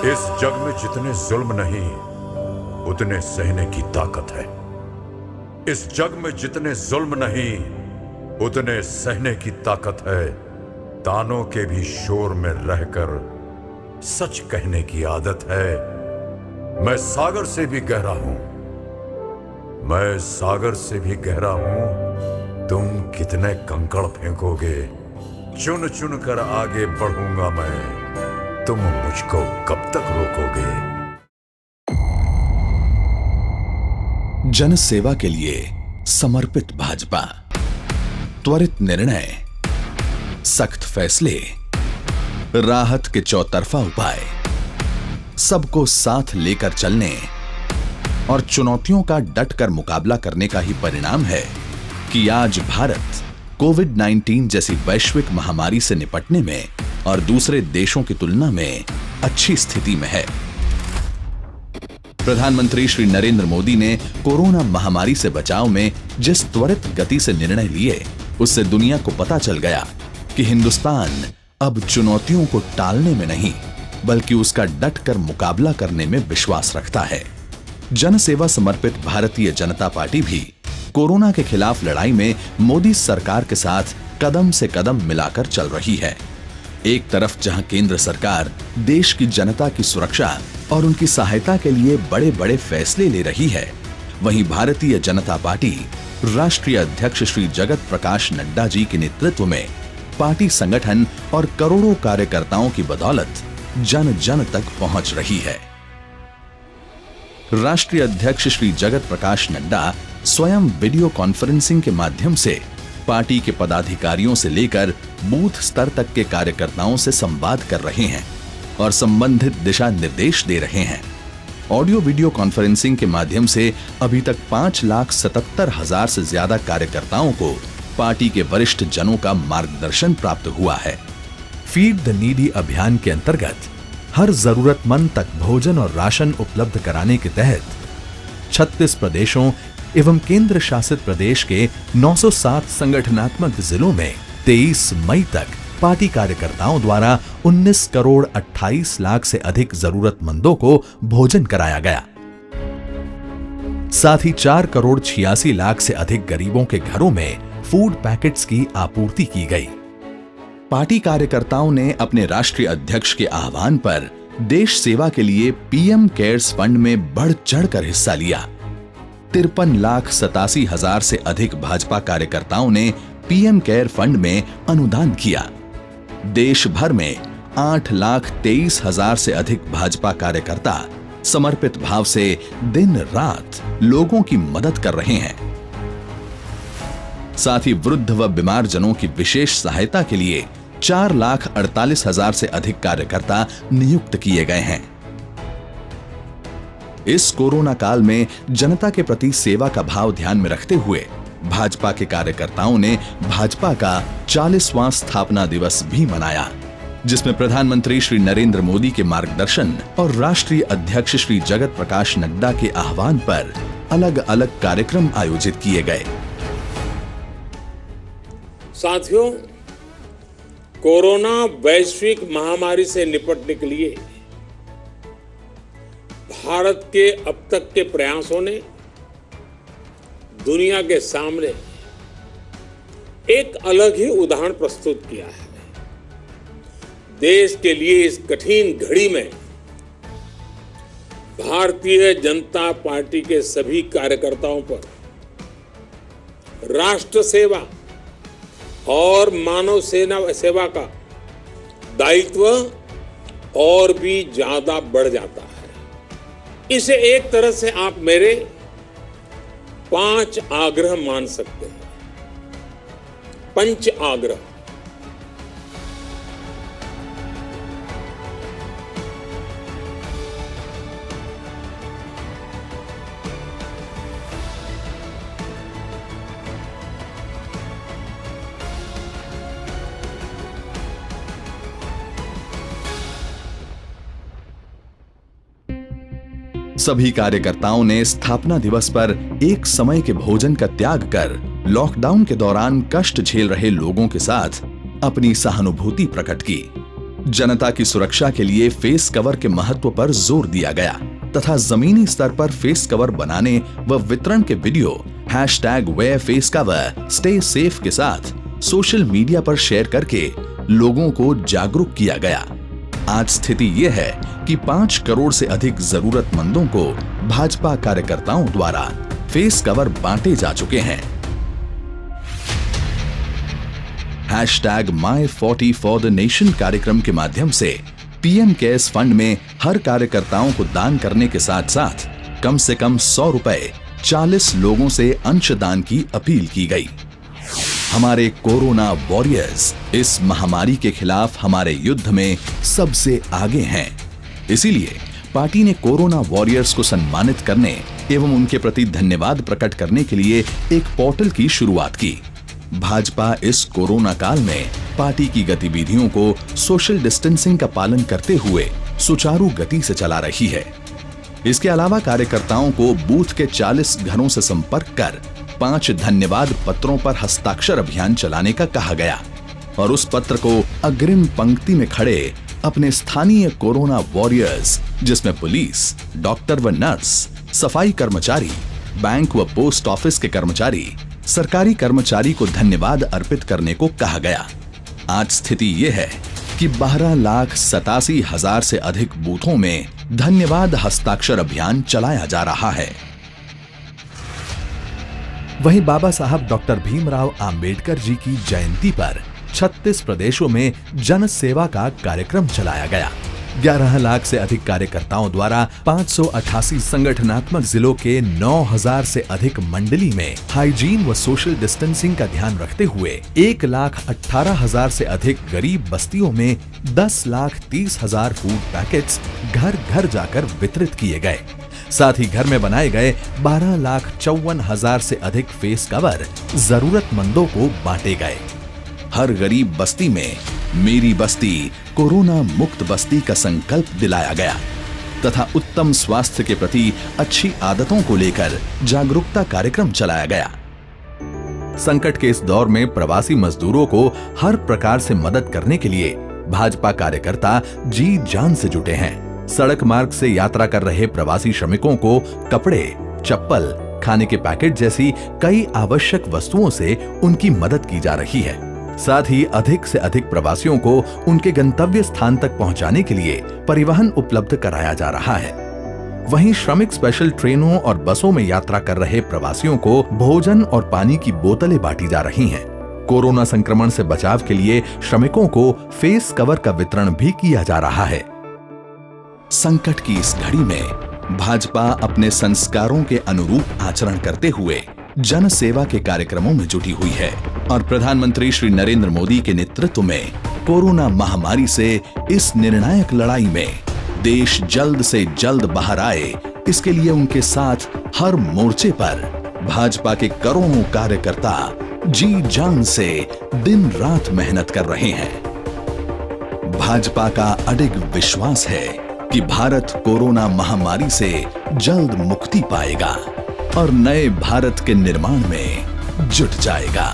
इस जग में जितने जुल्म नहीं उतने सहने की ताकत है। इस जग में जितने जुल्म नहीं उतने सहने की ताकत है। तानों के भी शोर में रहकर सच कहने की आदत है। मैं सागर से भी गहरा हूं, मैं सागर से भी गहरा हूं। तुम कितने कंकड़ फेंकोगे, चुन चुन कर आगे बढ़ूंगा मैं। तुम मुझको कब तक रोकोगे। जन सेवा के लिए समर्पित भाजपा, त्वरित निर्णय, सख्त फैसले, राहत के चौतरफा उपाय, सबको साथ लेकर चलने और चुनौतियों का डटकर मुकाबला करने का ही परिणाम है कि आज भारत कोविड-19 जैसी वैश्विक महामारी से निपटने में और दूसरे देशों की तुलना में अच्छी स्थिति में है। प्रधानमंत्री श्री नरेंद्र मोदी ने कोरोना महामारी से बचाव में जिस त्वरित गति से निर्णय लिए, उससे दुनिया को पता चल गया कि हिंदुस्तान अब चुनौतियों को टालने में नहीं बल्कि उसका डटकर मुकाबला करने में विश्वास रखता है। जन सेवा समर्पित भारतीय जनता पार्टी भी कोरोना के खिलाफ लड़ाई में मोदी सरकार के साथ कदम से कदम मिलाकर चल रही है। एक तरफ जहां केंद्र सरकार देश की जनता की सुरक्षा और उनकी सहायता के लिए बड़े बड़े फैसले ले रही है, वहीं भारतीय जनता पार्टी राष्ट्रीय अध्यक्ष श्री जगत प्रकाश नड्डा जी के नेतृत्व में पार्टी संगठन और करोड़ों कार्यकर्ताओं की बदौलत जन जन तक पहुंच रही है। राष्ट्रीय अध्यक्ष श्री जगत प्रकाश नड्डा स्वयं वीडियो कॉन्फ्रेंसिंग के माध्यम से पार्टी के पदाधिकारियों से लेकर बूथ स्तर तक के कार्यकर्ताओं से संवाद कर रहे हैं और संबंधित दिशा निर्देश दे रहे हैं। ऑडियो वीडियो कॉन्फ्रेंसिंग के माध्यम से अभी तक 5,77,000 से ज्यादा कार्यकर्ताओं को पार्टी के वरिष्ठ जनों का मार्गदर्शन प्राप्त हुआ है। फीड द नीडी अभियान के अंतर्गत हर जरूरतमंद तक भोजन और राशन उपलब्ध कराने के तहत 36 प्रदेशों एवं केंद्र शासित प्रदेश के 907 संगठनात्मक जिलों में 23 मई तक पार्टी कार्यकर्ताओं द्वारा 19 करोड़ 28 लाख से अधिक जरूरतमंदों को भोजन कराया गया। साथ ही 4 करोड़ 86 लाख से अधिक गरीबों के घरों में फूड पैकेट्स की आपूर्ति की गई। पार्टी कार्यकर्ताओं ने अपने राष्ट्रीय अध्यक्ष के आह्वान पर देश सेवा के लिए पीएम केयर्स फंड में बढ़ चढ़कर हिस्सा लिया। 53,87,000 से अधिक भाजपा कार्यकर्ताओं ने पीएम केयर फंड में अनुदान किया। देश भर में 8,23,000 से अधिक भाजपा कार्यकर्ता समर्पित भाव से दिन रात लोगों की मदद कर रहे हैं। साथ ही वृद्ध व बीमार जनों की विशेष सहायता के लिए 4,48,000 से अधिक कार्यकर्ता नियुक्त किए गए हैं। इस कोरोना काल में जनता के प्रति सेवा का भाव ध्यान में रखते हुए भाजपा के कार्यकर्ताओं ने भाजपा का 40वां स्थापना दिवस भी मनाया, जिसमें प्रधानमंत्री श्री नरेंद्र मोदी के मार्गदर्शन और राष्ट्रीय अध्यक्ष श्री जगत प्रकाश नड्डा के आह्वान पर अलग अलग कार्यक्रम आयोजित किए गए। साथियों, कोरोना वैश्विक महामारी से निपटने के लिए भारत के अब तक के प्रयासों ने दुनिया के सामने एक अलग ही उदाहरण प्रस्तुत किया है। देश के लिए इस कठिन घड़ी में भारतीय जनता पार्टी के सभी कार्यकर्ताओं पर राष्ट्र सेवा और मानव सेवा का दायित्व और भी ज्यादा बढ़ जाता है। इसे एक तरह से आप मेरे 5 आग्रह मान सकते हैं। पंच आग्रह। सभी कार्यकर्ताओं ने स्थापना दिवस पर एक समय के भोजन का त्याग कर लॉकडाउन के दौरान कष्ट झेल रहे लोगों के साथ अपनी सहानुभूति प्रकट की। जनता की सुरक्षा के लिए फेस कवर के महत्व पर जोर दिया गया तथा जमीनी स्तर पर फेस कवर बनाने व वितरण के वीडियो #wearfacecover स्टे सेफ के साथ सोशल मीडिया पर शेयर करके लोगों को जागरूक किया गया। आज स्थिति यह है कि 5 करोड़ से अधिक जरूरतमंदों को भाजपा कार्यकर्ताओं द्वारा फेस कवर बांटे जा चुके हैं। #My40forthenation कार्यक्रम के माध्यम से पीएम केयर्स फंड में हर कार्यकर्ताओं को दान करने के साथ साथ कम से कम 100 रुपए 40 लोगों से अंशदान की अपील की गई। हमारे कोरोना वॉरियर्स इस महामारी के खिलाफ हमारे युद्ध में सबसे आगे हैं। इसीलिए पार्टी ने कोरोना वॉरियर्स को सम्मानित करने एवं उनके प्रति धन्यवाद प्रकट करने के लिए एक पोर्टल की शुरुआत की। भाजपा इस कोरोना काल में पार्टी की गतिविधियों को सोशल डिस्टेंसिंग का पालन करते हुए सुचारू गति से चला रही है। इसके अलावा कार्यकर्ताओं को बूथ के 40 घरों से संपर्क कर 5 धन्यवाद पत्रों पर हस्ताक्षर अभियान चलाने का कहा गया और उस पत्र को अग्रिम पंक्ति में खड़े अपने स्थानीय कोरोना वॉरियर्स जिसमें पुलिस, डॉक्टर व नर्स, सफाई कर्मचारी, बैंक व पोस्ट ऑफिस के कर्मचारी, सरकारी कर्मचारी को धन्यवाद अर्पित करने को कहा गया। आज स्थिति यह है कि 12,87,000 से अधिक बूथों में धन्यवाद हस्ताक्षर अभियान चलाया जा रहा है। वहीं बाबा साहब डॉक्टर भीमराव अंबेडकर जी की जयंती पर 36 प्रदेशों में जन सेवा का कार्यक्रम चलाया गया। 11 लाख से अधिक कार्यकर्ताओं द्वारा 588 संगठनात्मक जिलों के 9,000 से अधिक मंडली में हाइजीन व सोशल डिस्टेंसिंग का ध्यान रखते हुए 1,18,000 से अधिक गरीब बस्तियों में 10,30,000 फूड पैकेट्स घर घर जाकर वितरित किए गए। साथ ही घर में बनाए गए 12,54,000 से अधिक फेस कवर जरूरतमंदों को बांटे गए। हर गरीब बस्ती में मेरी बस्ती कोरोना मुक्त बस्ती का संकल्प दिलाया गया तथा उत्तम स्वास्थ्य के प्रति अच्छी आदतों को लेकर जागरूकता कार्यक्रम चलाया गया। संकट के इस दौर में प्रवासी मजदूरों को हर प्रकार से मदद करने के लिए भाजपा कार्यकर्ता जी जान से जुटे हैं। सड़क मार्ग से यात्रा कर रहे प्रवासी श्रमिकों को कपड़े, चप्पल, खाने के पैकेट जैसी कई आवश्यक वस्तुओं से उनकी मदद की जा रही है। साथ ही अधिक से अधिक प्रवासियों को उनके गंतव्य स्थान तक पहुंचाने के लिए परिवहन उपलब्ध कराया जा रहा है। वहीं श्रमिक स्पेशल ट्रेनों और बसों में यात्रा कर रहे प्रवासियों को भोजन और पानी की बोतलें बांटी जा रही हैं। कोरोना संक्रमण से बचाव के लिए श्रमिकों को फेस कवर का वितरण भी किया जा रहा है। संकट की इस घड़ी में भाजपा अपने संस्कारों के अनुरूप आचरण करते हुए जन सेवा के कार्यक्रमों में जुटी हुई है और प्रधानमंत्री श्री नरेंद्र मोदी के नेतृत्व में कोरोना महामारी से इस निर्णायक लड़ाई में देश जल्द से जल्द बाहर आए, इसके लिए उनके साथ हर मोर्चे पर भाजपा के करोड़ों कार्यकर्ता जी जान से दिन रात मेहनत कर रहे हैं। भाजपा का अडिग विश्वास है कि भारत कोरोना महामारी से जल्द मुक्ति पाएगा और नए भारत के निर्माण में जुट जाएगा।